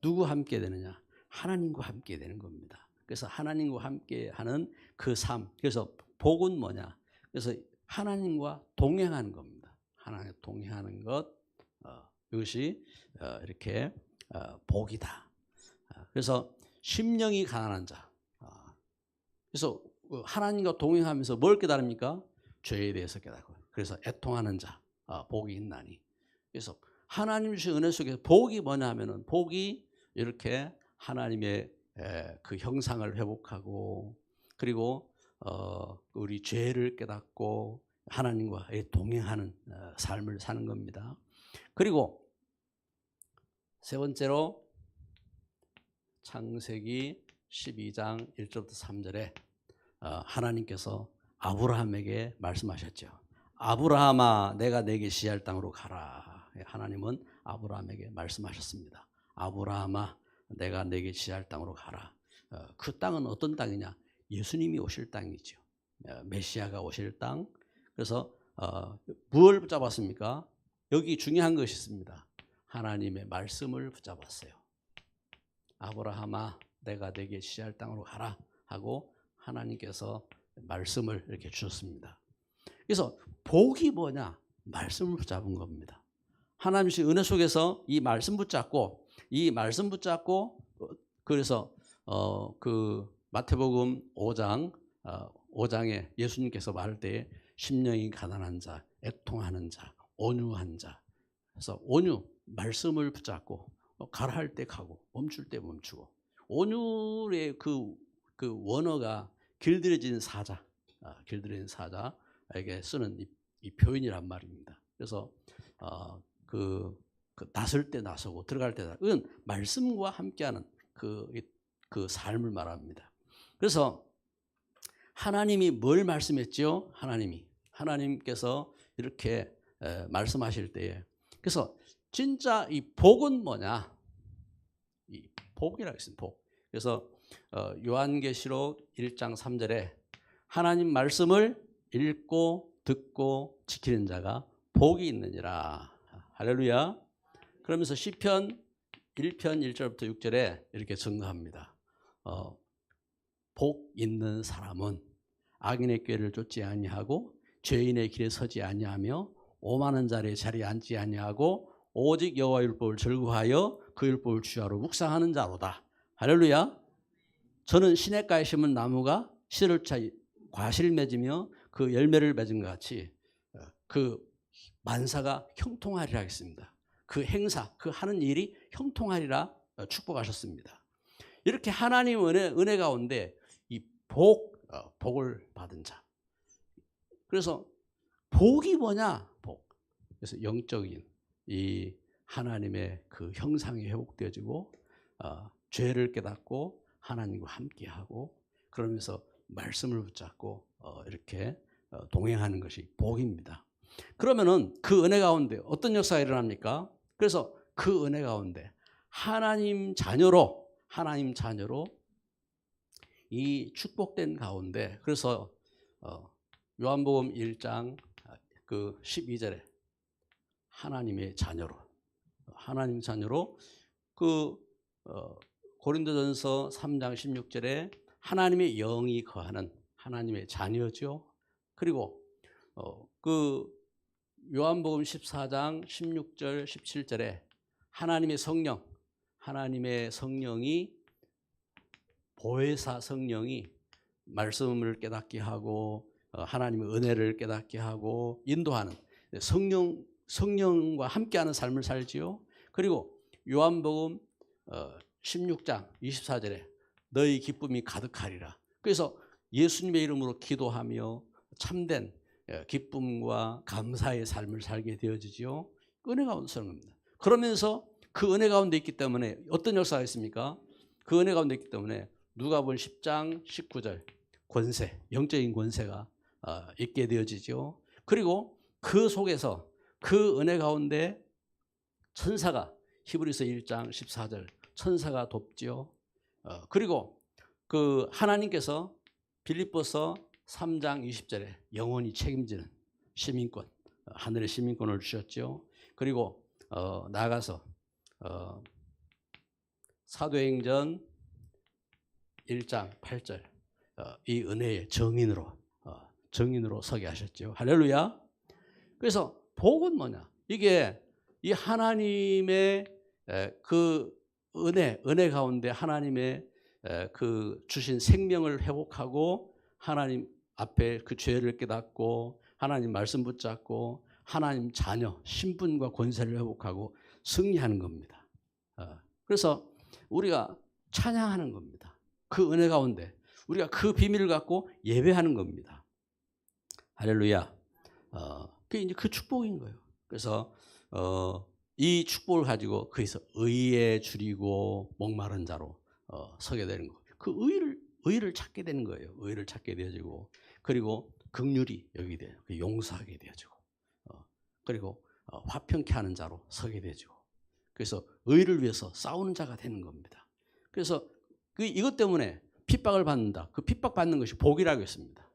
S1: 누구 함께 되느냐? 하나님과 함께 되는 겁니다. 그래서 하나님과 함께하는 그 삶. 그래서 복은 뭐냐? 그래서 하나님과 동행하는 겁니다. 하나님과 동행하는 것, 이것이 이렇게 복이다. 그래서 심령이 가난한 자. 그래서 하나님과 동행하면서 뭘 깨달습니까? 죄에 대해서 깨닫고. 그래서 애통하는 자, 복이 있나니. 그래서 하나님 주신 은혜 속에서 복이 뭐냐면은 복이 이렇게 하나님의 그 형상을 회복하고 그리고 우리 죄를 깨닫고 하나님과 동행하는 삶을 사는 겁니다. 그리고 세 번째로 창세기 12장 1절부터 3절에 하나님께서 아브라함에게 말씀하셨죠. 아브라함아, 내가 내게 시할 땅으로 가라. 하나님은 아브라함에게 말씀하셨습니다. 아브라함아, 내가 내게 시할 땅으로 가라. 그 땅은 어떤 땅이냐? 예수님이 오실 땅이죠. 메시아가 오실 땅. 그래서 무엇을 붙잡았습니까? 여기 중요한 것이 있습니다. 하나님의 말씀을 붙잡았어요. 아브라함아, 내가 내게 시할 땅으로 가라 하고 하나님께서 말씀을 이렇게 주셨습니다. 그래서 복이 뭐냐? 말씀을 붙잡은 겁니다. 하나님의 은혜 속에서 이 말씀 붙잡고 그래서 그 마태복음 5장에 예수님께서 말할 때 심령이 가난한 자, 애통하는 자, 온유한 자. 그래서 온유 말씀을 붙잡고 가라 할 때 가고 멈출 때 멈추고 온유의 그 원어가 길들여진 길들여진 사자에게 쓰는 이 표현이란 말입니다. 그래서 그 나설 때 나서고 들어갈 때 이건 말씀과 함께하는 그 삶을 말합니다. 그래서 하나님이 뭘 말씀했죠? 하나님께서 이렇게 말씀하실 때에 그래서 진짜 이 복은 뭐냐? 이 복이라고 했습니다. 복. 그래서 요한계시록 1장 3절에 하나님 말씀을 읽고 듣고 지키는 자가 복이 있느니라. 할렐루야. 그러면서 시편 1편 1절부터 6절에 이렇게 증거합니다. 복 있는 사람은 악인의 꾀를 쫓지 아니하고 죄인의 길에 서지 아니하며 오만한 자리에 앉지 아니하고 오직 여호와 율법을 즐거워하여 그 율법을 주야로 묵상하는 자로다. 할렐루야. 저는 시냇가에 심은 나무가 씨를 차 과실을 맺으며 그 열매를 맺은 것 같이 그 만사가 형통하리라 했습니다. 그 행사, 그 하는 일이 형통하리라 축복하셨습니다. 이렇게 하나님 은혜 가운데 이 복을 받은 자. 그래서 복이 뭐냐? 복. 그래서 영적인 이 하나님의 그 형상이 회복되어지고 죄를 깨닫고 하나님과 함께하고 그러면서 말씀을 붙잡고 이렇게 동행하는 것이 복입니다. 그러면은 그 은혜 가운데 어떤 역사가 일어납니까? 그래서 그 은혜 가운데 하나님 자녀로 이 축복된 가운데 그래서 요한복음 1장 그 12절에 하나님 자녀로 그 고린도전서 3장 16절에 하나님의 영이 거하는 하나님의 자녀죠. 그리고 그 요한복음 14장 16절 17절에 하나님의 성령이 보혜사 성령이 말씀을 깨닫게 하고 하나님의 은혜를 깨닫게 하고 인도하는 성령과 함께하는 삶을 살지요. 그리고 요한복음 16장 24절에 너희 기쁨이 가득하리라. 그래서 예수님의 이름으로 기도하며 참된 기쁨과 감사의 삶을 살게 되어지지요. 은혜 가운데 사는 겁니다. 그러면서 그 은혜 가운데 있기 때문에 어떤 역사가 있습니까? 그 은혜 가운데 있기 때문에 누가복음 10장 19절 영적인 권세가 있게 되어지죠. 그리고 그 속에서 그 은혜 가운데 천사가 히브리서 1장 14절 천사가 돕지요. 그리고 그 하나님께서 빌립보서 3장 20절에 영원히 책임지는 시민권, 하늘의 시민권을 주셨죠. 그리고 나아가서 사도행전 1장 8절 이 은혜의 정인으로 서게 하셨죠. 할렐루야. 그래서 복은 뭐냐? 이게 이 하나님의 그 은혜 가운데 하나님의 그 주신 생명을 회복하고 하나님 앞에 그 죄를 깨닫고 하나님 말씀 붙잡고 하나님 자녀 신분과 권세를 회복하고 승리하는 겁니다. 그래서 우리가 찬양하는 겁니다. 그 은혜 가운데 우리가 그 비밀을 갖고 예배하는 겁니다. 할렐루야. 그게 이제 그 축복인 거예요. 그래서 이 축복을 가지고 거기서 의에 줄이고 목마른 자로 서게 되는 거예요. 그 의를 찾게 되는 거예요. 의를 찾게 되어지고 그리고 긍휼이 여기 돼요. 용서하게 되어지고 그리고 화평케 하는 자로 서게 되죠. 그래서 의를 위해서 싸우는 자가 되는 겁니다. 그래서 이것 때문에 핍박을 받는다. 그 핍박받는 것이 복이라고 했습니다.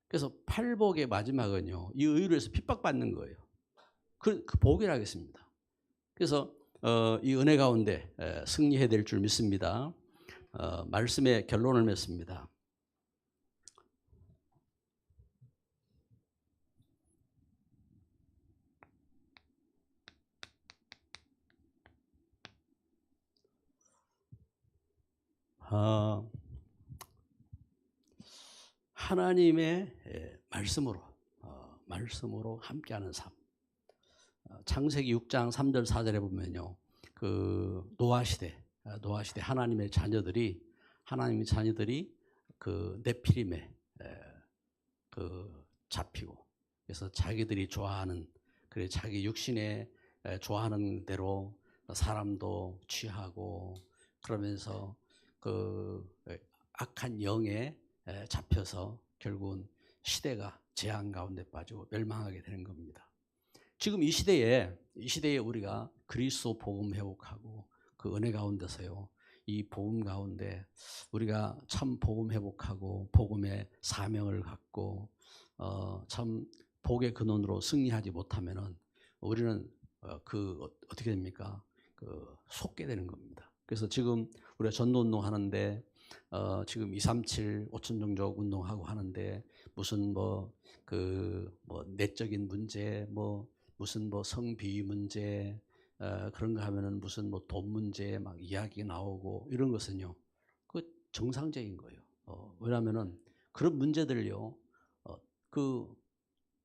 S1: 그래서 팔복의 마지막은요. 이 의를 위해서 핍박받는 거예요. 그 복이라고 했습니다. 그래서 이 은혜 가운데 승리해야 될 줄 믿습니다. 말씀의 결론을 맺습니다. 하나님의 말씀으로 함께하는 삶. 창세기 6장 3절 4절에 보면요, 그 노아 시대 하나님의 자녀들이 그 네피림에 그 잡히고 그래서 자기들이 좋아하는 그래 자기 육신에 좋아하는 대로 사람도 취하고 그러면서 그 악한 영에 잡혀서 결국은 시대가 재앙 가운데 빠지고 멸망하게 되는 겁니다. 지금 이 시대에 우리가 그리스도 복음 회복하고 그 은혜 가운데서요. 이 복음 가운데 우리가 참 복음 회복하고 복음의 사명을 갖고 참 복의 근원으로 승리하지 못하면은 우리는 어떻게 됩니까? 속게 되는 겁니다. 그래서 지금 우리가 전도 운동하는데 지금 237 5천 종족 운동하고 하는데 무슨 내적인 문제 무슨 성비위 문제 그런가 하면은 무슨 돈 문제 막 이야기 나오고 이런 것은요 그 정상적인 거예요. 왜냐하면은 그런 문제들요 그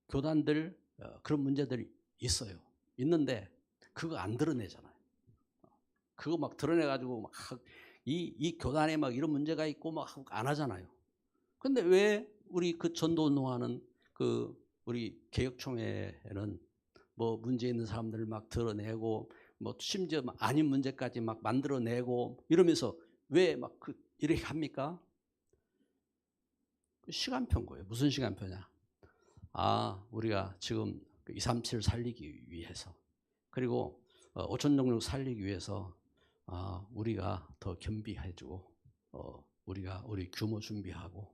S1: 교단들 그런 문제들이 있는데 그거 안 드러내잖아요. 그거 막 드러내가지고 막 이 교단에 막 이런 문제가 있고 막 안 하잖아요. 근데 왜 우리 그 전도 운동하는 우리 개혁총회는 문제 있는 사람들을 막 드러내고 심지어 아닌 문제까지 막 만들어내고 이러면서 왜 막 이렇게 합니까? 시간표인 거예요. 무슨 시간표냐? 우리가 지금 237 살리기 위해서 그리고 5천 종족 살리기 위해서 우리가 더 겸비해주고 우리 규모 준비하고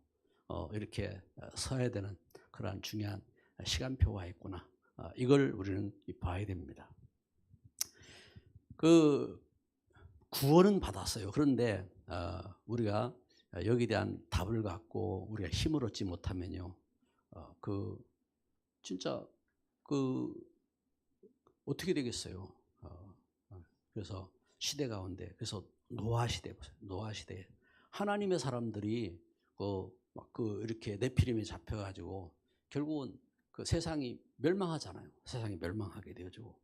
S1: 이렇게 서야 되는 그러한 중요한 시간표가 있구나. 이걸 우리는 봐야 됩니다. 그 구원은 받았어요. 그런데 우리가 여기에 대한 답을 갖고 우리가 힘을 얻지 못하면요, 진짜 어떻게 되겠어요? 그래서 시대 가운데 그래서 노아 시대 보세요. 노아 시대 하나님의 사람들이 이렇게 네피림에 잡혀가지고 결국은 그 세상이 멸망하잖아요. 세상이 멸망하게 되어지고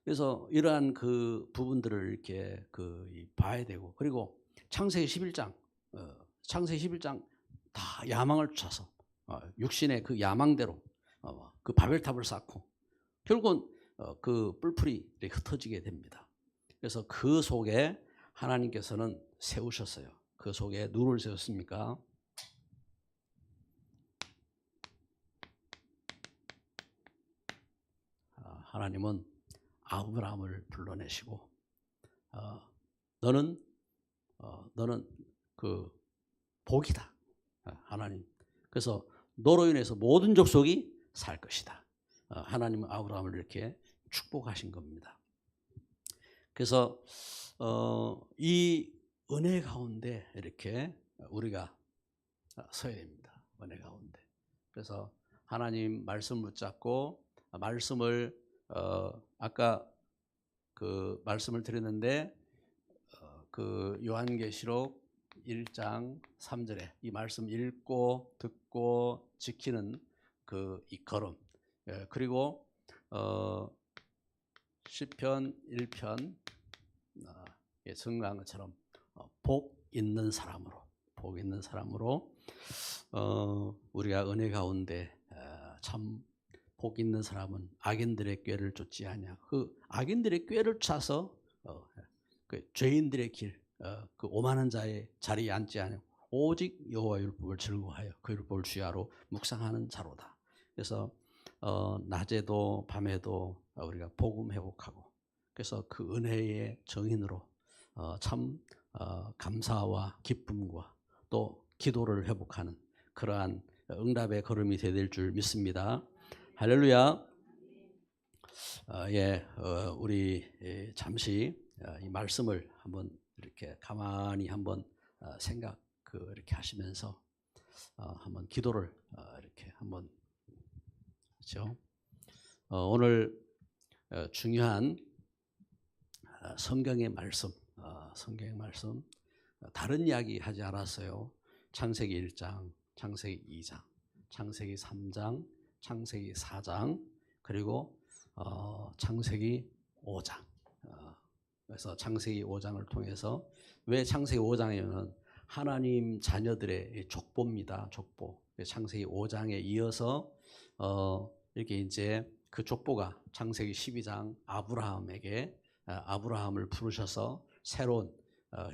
S1: 그래서 이러한 그 부분들을 이렇게 봐야 되고 그리고 창세기 11장 다 야망을 쫓아서 육신의 그 야망대로 그 바벨탑을 쌓고 결국은 그 뿔풀이 흩어지게 됩니다. 그래서 그 속에 하나님께서는 세우셨어요. 그 속에 누구를 세웠습니까? 하나님은 아브라함을 불러내시고 너는 그 복이다. 하나님. 그래서 너로 인해서 모든 족속이 살 것이다. 하나님은 아브라함을 이렇게 축복하신 겁니다. 그래서 이 은혜 가운데 이렇게 우리가 서야 됩니다. 은혜 가운데. 그래서 하나님 말씀 붙잡고 말씀을 아까 그 말씀을 드렸는데 그 요한계시록 1장 3절에 이 말씀 읽고 듣고 지키는 그 이 걸음, 그리고 시편 1편 성경한 것처럼 복 있는 사람으로 우리가 은혜 가운데 참 복 있는 사람은 악인들의 꾀를 쫓지 아니하고 그 악인들의 꾀를 쫓아서 그 죄인들의 길, 그 오만한 자의 자리에 앉지 아니하고 오직 여호와 율법을 즐거워하여 그 율법을 주야로 묵상하는 자로다. 그래서 낮에도 밤에도 우리가 복음 회복하고 그래서 그 은혜의 정인으로 참 감사와 기쁨과 또 기도를 회복하는 그러한 응답의 걸음이 되야 될 줄 믿습니다. 할렐루야. 우리 잠시 이 말씀을 한번 이렇게 가만히 한번 이렇게 하시면서 한번 기도를 이렇게 한번 그렇죠. 오늘 중요한 성경의 말씀 다른 이야기 하지 않았어요. 창세기 1장, 창세기 2장, 창세기 3장, 창세기 4장, 그리고 창세기 5장. 그래서 창세기 5장을 통해서 왜 창세기 5장에는 하나님 자녀들의 족보입니다. 족보. 창세기 5장에 이어서 이렇게 이제 그 족보가 창세기 12장 아브라함을 부르셔서 새로운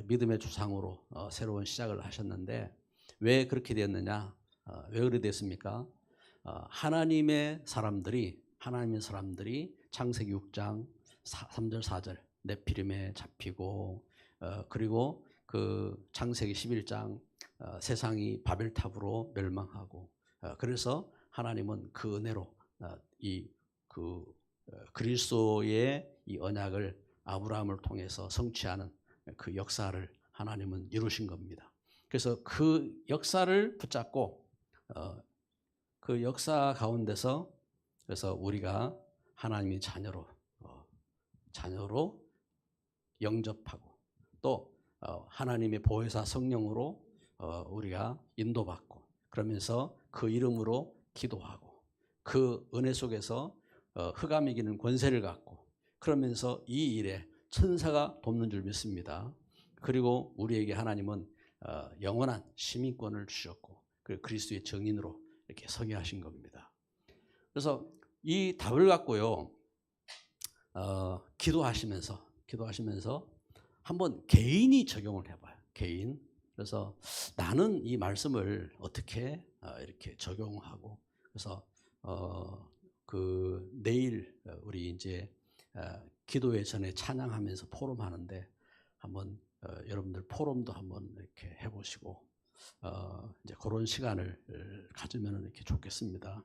S1: 믿음의 조상으로 새로운 시작을 하셨는데 왜 그렇게 되었느냐? 왜 그렇게 됐습니까? 하나님의 사람들이 창세기 6장 3절 4절 네피림에 잡히고 그리고 그 창세기 11장 세상이 바벨탑으로 멸망하고 그래서 하나님은 그 은혜로 그리스도의 이 언약을 아브라함을 통해서 성취하는 그 역사를 하나님은 이루신 겁니다. 그래서 그 역사를 붙잡고 그 역사 가운데서 그래서 우리가 하나님의 자녀로 영접하고 또 하나님의 보혜사 성령으로 우리가 인도받고 그러면서 그 이름으로 기도하고 그 은혜 속에서 흑암 이기는 권세를 갖고 그러면서 이 일에 천사가 돕는 줄 믿습니다. 그리고 우리에게 하나님은 영원한 시민권을 주셨고 그리스도의 증인으로 이렇게 서게 하신 겁니다. 그래서 이 답을 갖고요 기도하시면서 한번 개인이 적용을 해봐요. 개인. 그래서 나는 이 말씀을 어떻게 이렇게 적용하고 그래서 내일 우리 이제 기도회 전에 찬양하면서 포럼하는데 한번 여러분들 포럼도 한번 이렇게 해보시고 이제 그런 시간을 가지면 이렇게 좋겠습니다.